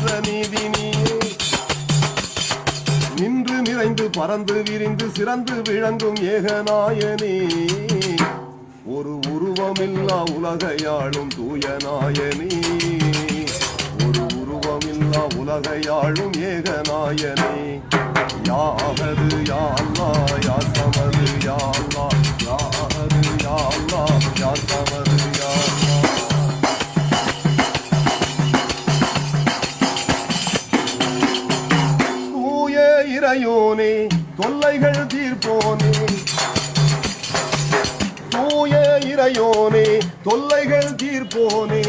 நின்ற நீதி நீயே. நின்று நிறைந்து பறந்து விரிந்து சிறந்து விளங்கும் ஏகநாயனே. ஒரு உருவமில்லா உலகையாளும் தூயநாயனே. ஒரு உருவமில்லா உலகையாளும் ஏகநாயனே. யா அஹது யா அல்லாஹ் யா ஸமது யா அல்லாஹ் யா அஹது யா அல்லாஹ் யா ஸமது யா அல்லாஹ். தூய இறையோனே தொல்லைகள் தீர்ப்போனே. தூய இறையோனே தொல்லைகள் தீர்ப்போனே.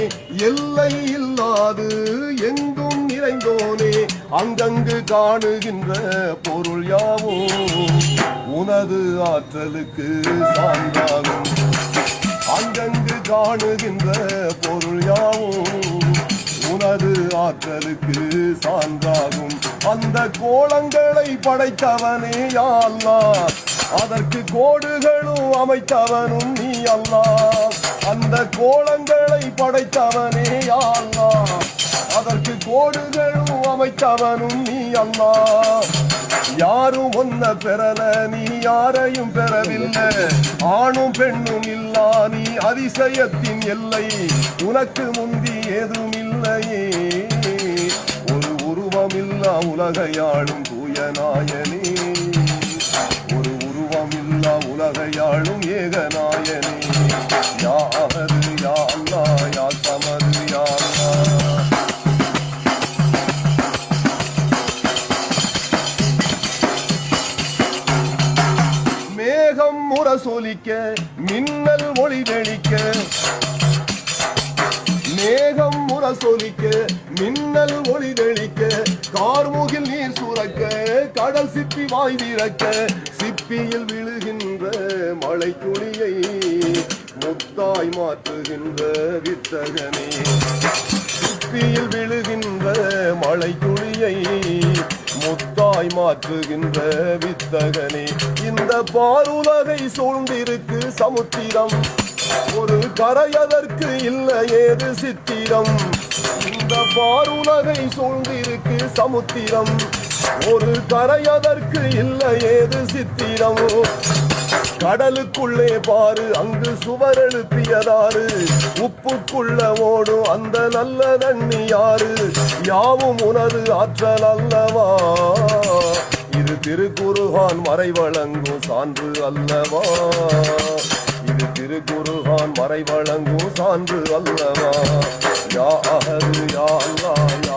எல்லை இல்லாது எங்கும் நிறைந்தோனே. அங்கங்கு காணுகின்ற பொருள் யாவும் உனது ஆற்றலுக்கு சான்றாகும். அங்கங்கு காணுகின்ற பொருள் யாவும் உனது ஆற்றலுக்கு சான்றாகும். அந்த கோலங்களை படைத்தவனே யா அல்லாஹ். அதற்கு கோடுகளும் அமைத்தவனும் நீ அல்லாஹ். அந்த கோலங்களை படைத்தவனே யா அல்லாஹ். அதற்கு கோடுகளும் அமைத்தவனும் நீ அல்லாஹ். யாரும் ஒன்ன பெறல நீ யாரையும் பெறவில்லை. ஆணும் பெண்ணும் இல்லா நீ அதிசயத்தின் எல்லை. உனக்கு முந்தி ஏதும் இல்லையே. ஒரு உருவமில்லா உலகையாளும் தூயநாயனே. ஒரு உருவமில்லா உலகையாளும் ஏகநாயனே. யா அஹது யா அல்லாஹ் யா ஸமது யா அல்லாஹ். மேகம் முரசொலிக்க மின்னல் ஒளி வெளிக்க. மேகம் முரசொலிக்க மின்னல் ஒளி வெளிக்க. கார்முகில் நீர் சுரக்க கடல் சிப்பி வாய் திறக்க. சிப்பியில் விழுகின்ற மழை துளியை முத்தாய் மாற்றுகின்ற வித்தகனே. சிப்பியில் விழுகின்ற மழை துளியை முத்தாய் மாற்றுகின்ற வித்தகனே. இந்த பாருலகை சூழ்ந்திருக்கு சமுத்திரம். ஒரு கரையதற்கு இல்லை ஏது சித்திரம். இந்த பாருலகை சூழ்ந்திருக்கு சமுத்திரம். ஒரு கரையதற்கு இல்லை ஏது சித்திரம். கடலுக்குள்ளே பாரு அங்கு சுவர் எழுப்பியதாறு. உப்புக்குள்ள ஓடும் அந்த நல்ல தண்ணி யாரு. யாவும் உனது ஆற்றல் அல்லவா. இது திருக்குர்ஆன் மறைவழங்கும் சான்று அல்லவா. இது திருக்குர்ஆன் மறைவழங்கும் சான்று அல்லவா. யா அஹது யா அல்லாஹ்.